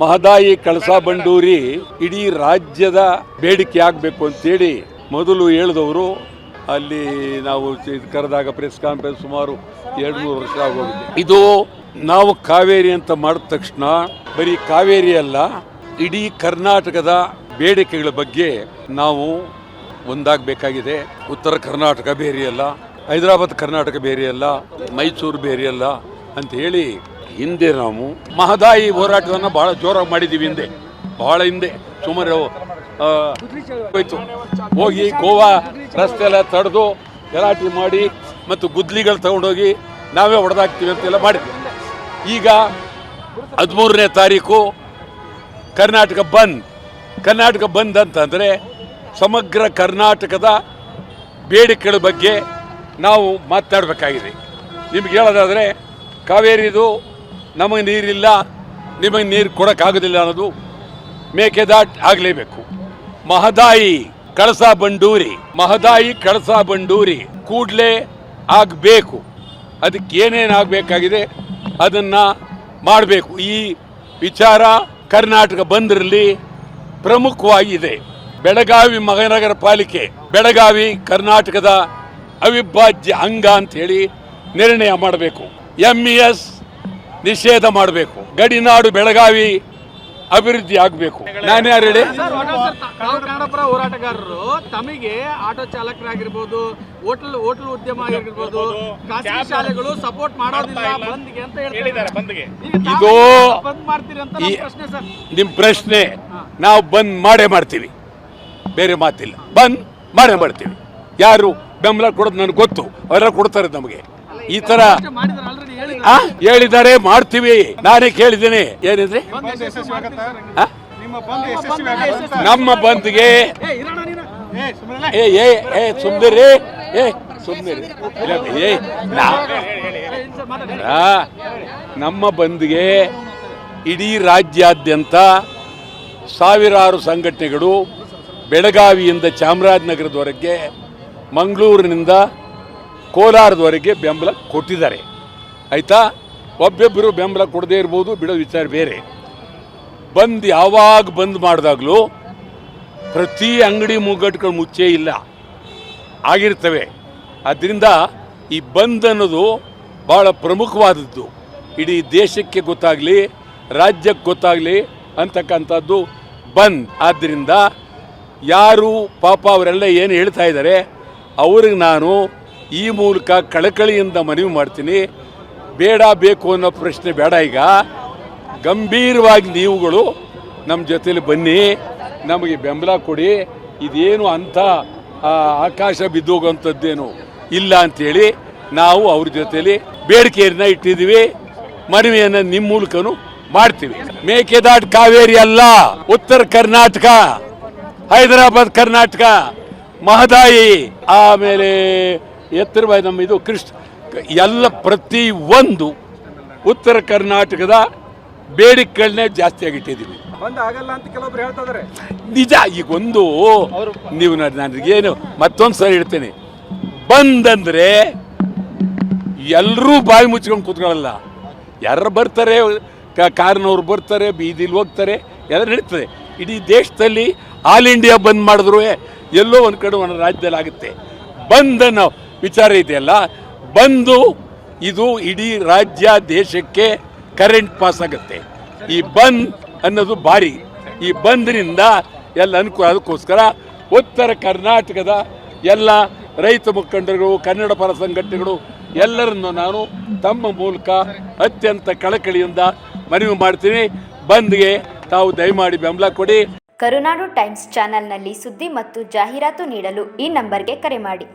ಮಹದಾಯಿ ಕಳಸಾ ಬಂಡೂರಿ ಇಡೀ ರಾಜ್ಯದ ಬೇಡಿಕೆ ಆಗಬೇಕು ಅಂತೇಳಿ ಮೊದಲು ಹೇಳಿದವರು. ಅಲ್ಲಿ ನಾವು ಕರೆದಾಗ ಪ್ರೆಸ್ ಕಾನ್ಫರೆನ್ಸ್ ಸುಮಾರು 2-3 ವರ್ಷ ಆಗೋಗಿದೆ. ಇದು ನಾವು ಕಾವೇರಿ ಅಂತ ಮಾಡಿದ ತಕ್ಷಣ ಬರೀ ಕಾವೇರಿ ಅಲ್ಲ, ಇಡೀ ಕರ್ನಾಟಕದ ಬೇಡಿಕೆಗಳ ಬಗ್ಗೆ ನಾವು ಒಂದಾಗಬೇಕಾಗಿದೆ. ಉತ್ತರ ಕರ್ನಾಟಕ ಬೇರೆಯಲ್ಲ, ಹೈದರಾಬಾದ್ ಕರ್ನಾಟಕ ಬೇರೆಯಲ್ಲ, ಮೈಸೂರು ಬೇರೆಯಲ್ಲ ಅಂತ ಹೇಳಿ ಹಿಂದೆ ನಾವು ಮಹದಾಯಿ ಹೋರಾಟವನ್ನು ಬಹಳ ಜೋರಾಗಿ ಮಾಡಿದ್ದೀವಿ. ಬಹಳ ಹಿಂದೆ ಸುಮಾರು ಹೋಯ್ತು. ಹೋಗಿ ಗೋವಾ ರಸ್ತೆ ಎಲ್ಲ ತಡೆದು ಗಲಾಟೆ ಮಾಡಿ ಮತ್ತು ಗುದ್ಲಿಗಳು ತಗೊಂಡೋಗಿ ನಾವೇ ಹೊಡೆದಾಕ್ತೀವಿ ಅಂತೆಲ್ಲ ಮಾಡಿದ್ವಿ. ಈಗ 13ನೇ ತಾರೀಕು ಕರ್ನಾಟಕ ಬಂದ್ ಅಂತಂದರೆ ಸಮಗ್ರ ಕರ್ನಾಟಕದ ಬೇಡಿಕೆಗಳ ಬಗ್ಗೆ ನಾವು ಮಾತಾಡಬೇಕಾಗಿದೆ. ನಿಮ್ಗೆ ಹೇಳೋದಾದರೆ ಕಾವೇರಿದು ನಮಗೆ ನೀರಿಲ್ಲ, ನಿಮಗೆ ನೀರು ಕೊಡೋಕ್ಕಾಗೋದಿಲ್ಲ ಅನ್ನೋದು ಮೇಕೆದಾಟು ಆಗಲೇಬೇಕು. ಮಹದಾಯಿ ಕಳಸಾ ಬಂಡೂರಿ ಕೂಡಲೇ ಆಗಬೇಕು. ಅದಕ್ಕೆ ಏನೇನು ಆಗಬೇಕಾಗಿದೆ ಅದನ್ನು ಮಾಡಬೇಕು. ಈ ವಿಚಾರ ಕರ್ನಾಟಕ ಬಂದರಲ್ಲಿ ಪ್ರಮುಖವಾಗಿದೆ. ಬೆಳಗಾವಿ ಮಹಾನಗರ ಪಾಲಿಕೆ, ಬೆಳಗಾವಿ ಕರ್ನಾಟಕದ ಅವಿಭಾಜ್ಯ ಅಂಗ ಅಂತೇಳಿ ನಿರ್ಣಯ ಮಾಡಬೇಕು. MES ನಿಷೇಧ ಮಾಡಬೇಕು. ಗಡಿನಾಡು ಬೆಳಗಾವಿ ಅಭಿವೃದ್ಧಿ ಆಗಬೇಕು. ನಾನು ಯಾರು ಹೇಳಿ? ಕನ್ನಡಪರ ಹೋರಾಟಗಾರರು ತಮಗೆ ಆಟೋ ಚಾಲಕರಾಗಿರ್ಬೋದು, ಹೋಟೆಲ್ ಉದ್ಯಮ ಆಗಿರ್ಬೋದು, ಖಾಸಗಿ ಶಾಲೆಗಳು ಸಪೋರ್ಟ್ ಮಾಡೋದಿಲ್ಲ ಬಂದ್ಗೆ ಅಂತ ಹೇಳ್ತಾರೆ. ಇದು ಬಂದ್ ಮಾಡ್ತೀರಿ ಅಂತ ಪ್ರಶ್ನೆ ಸರ್. ನಿಮ್ಮ ಪ್ರಶ್ನೆ. ನಾವು ಬಂದ್ ಮಾಡ್ತೀವಿ, ಬೇರೆ ಮಾತಿಲ್ಲ. ಬಂದ್ ಮಾಡ್ತೀವಿ. ಯಾರು ಬೆಂಬಲ ಕೊಡೋದು ನನಗೆ ಗೊತ್ತು, ಅವರೆಲ್ಲ ಕೊಡ್ತಾರೆ ನಮಗೆ. ಈ ತರ ಹೇಳಿದ್ದಾರೆ, ಮಾಡ್ತೀವಿ. ನಾನೇ ಕೇಳಿದ್ದೇನೆ. ಏನಿದ್ರೆ ನಮ್ಮ ಬಂದ್ಗೆ ಸುಮ್ನಿರಿ ನಮ್ಮ ಬಂದ್ಗೆ ಇಡೀ ರಾಜ್ಯಾದ್ಯಂತ ಸಾವಿರಾರು ಸಂಘಟನೆಗಳು ಬೆಳಗಾವಿಯಿಂದ ಚಾಮರಾಜನಗರದವರೆಗೆ, ಮಂಗಳೂರಿನಿಂದ ಕೋಲಾರದವರೆಗೆ ಬೆಂಬಲ ಕೊಟ್ಟಿದ್ದಾರೆ. ಆಯಿತಾ? ಒಬ್ಬೊಬ್ಬರು ಬೆಂಬಲ ಕೊಡದೇ ಇರ್ಬೋದು, ಬಿಡೋ ವಿಚಾರ ಬೇರೆ. ಯಾವಾಗ ಬಂದ್ ಮಾಡಿದಾಗಲೂ ಪ್ರತಿ ಅಂಗಡಿ ಮುಗ್ಗಟ್ಟುಗಳು ಮುಚ್ಚೇ ಇಲ್ಲ ಆಗಿರ್ತವೆ. ಆದ್ದರಿಂದ ಈ ಬಂದ್ ಅನ್ನೋದು ಭಾಳ ಪ್ರಮುಖವಾದದ್ದು. ಇಡೀ ದೇಶಕ್ಕೆ ಗೊತ್ತಾಗಲಿ, ರಾಜ್ಯಕ್ಕೆ ಗೊತ್ತಾಗಲಿ ಅಂತಕ್ಕಂಥದ್ದು ಬಂದ್. ಆದ್ದರಿಂದ ಯಾರು ಪಾಪ ಅವರೆಲ್ಲ ಏನು ಹೇಳ್ತಾ ಇದ್ದಾರೆ ಅವ್ರಿಗೆ ನಾನು ಈ ಮೂಲಕ ಕಳಕಳಿಯಿಂದ ಮನವಿ ಮಾಡ್ತೀನಿ. ಬೇಡ ಬೇಕು ಅನ್ನೋ ಪ್ರಶ್ನೆ ಬೇಡ. ಈಗ ಗಂಭೀರವಾಗಿ ನೀವುಗಳು ನಮ್ಮ ಜೊತೆಲಿ ಬನ್ನಿ, ನಮಗೆ ಬೆಂಬಲ ಕೊಡಿ. ಇದೇನು ಅಂಥ ಆಕಾಶ ಬಿದ್ದೋಗೋಂಥದ್ದೇನು ಇಲ್ಲ ಅಂಥೇಳಿ ನಾವು ಅವ್ರ ಜೊತೆಲಿ ಬೇಡಿಕೆಯನ್ನು ಇಟ್ಟಿದ್ದೀವಿ. ಮನವಿಯನ್ನು ನಿಮ್ಮ ಮೂಲಕನೂ ಮಾಡ್ತೀವಿ. ಮೇಕೆದಾಟು ಕಾವೇರಿ ಅಲ್ಲ, ಉತ್ತರ ಕರ್ನಾಟಕ, ಹೈದರಾಬಾದ್ ಕರ್ನಾಟಕ, ಮಹದಾಯಿ, ಆಮೇಲೆ ಎತ್ತರವಾದ ನಮ್ಮ ಇದು ಎಲ್ಲ ಪ್ರತಿ ಒಂದು ಉತ್ತರ ಕರ್ನಾಟಕದ ಬೇಡಿಕೆಗಳನ್ನೇ ಜಾಸ್ತಿ ಆಗಿಟ್ಟಿದ್ದೀವಿ. ನಿಜ. ಈಗ ಒಂದು ನೀವು ನನಗೇನು ಮತ್ತೊಂದು ಸರಿ ಹೇಳ್ತೇನೆ, ಬಂದಂದ್ರೆ ಎಲ್ಲರೂ ಬಾಯಿ ಮುಚ್ಕೊಂಡು ಕೂತ್ಕೊಳ್ಳಲ್ಲ. ಯಾರು ಬರ್ತಾರೆ, ಕಾರ್ನವ್ರು ಬರ್ತಾರೆ, ಬೀದಿಲಿ ಹೋಗ್ತಾರೆ, ಎಲ್ಲ ನಡೀತದೆ. ಇಡೀ ದೇಶದಲ್ಲಿ ಆಲ್ ಇಂಡಿಯಾ ಬಂದ್ ಮಾಡಿದ್ರು ಎಲ್ಲೋ ಒಂದು ಕಡೆ ಒಂದು ರಾಜ್ಯದಲ್ಲಿ ಆಗುತ್ತೆ. ಬಂದ್ ಅನ್ನೋ ವಿಚಾರ ಇದೆಯಲ್ಲ, ಬಂದು ಇದು ಇಡೀ ರಾಜ್ಯ ದೇಶಕ್ಕೆ ಕರೆಂಟ್ ಪಾಸ್ ಆಗುತ್ತೆ. ಈ ಬಂದ್ ಅನ್ನೋದು ಭಾರಿ. ಈ ಬಂದ್ನಿಂದ ಎಲ್ಲ ಅನುಕೂಲ. ಅದಕ್ಕೋಸ್ಕರ ಉತ್ತರ ಕರ್ನಾಟಕದ ಎಲ್ಲ ರೈತ ಮುಖಂಡರು, ಕನ್ನಡ ಪರ ಸಂಘಟನೆಗಳು ಎಲ್ಲರನ್ನು ನಾನು ತಮ್ಮ ಮೂಲಕ ಅತ್ಯಂತ ಕಳಕಳಿಯಿಂದ ಮನವಿ ಮಾಡ್ತೀನಿ. ಬಂದ್ಗೆ ತಾವು ದಯಮಾಡಿ ಬೆಂಬಲ ಕೊಡಿ. ಕರುನಾಡು ಟೈಮ್ಸ್ ಚಾನೆಲ್ನಲ್ಲಿ ಸುದ್ದಿ ಮತ್ತು ಜಾಹೀರಾತು ನೀಡಲು ಈ ನಂಬರ್ಗೆ ಕರೆ ಮಾಡಿ.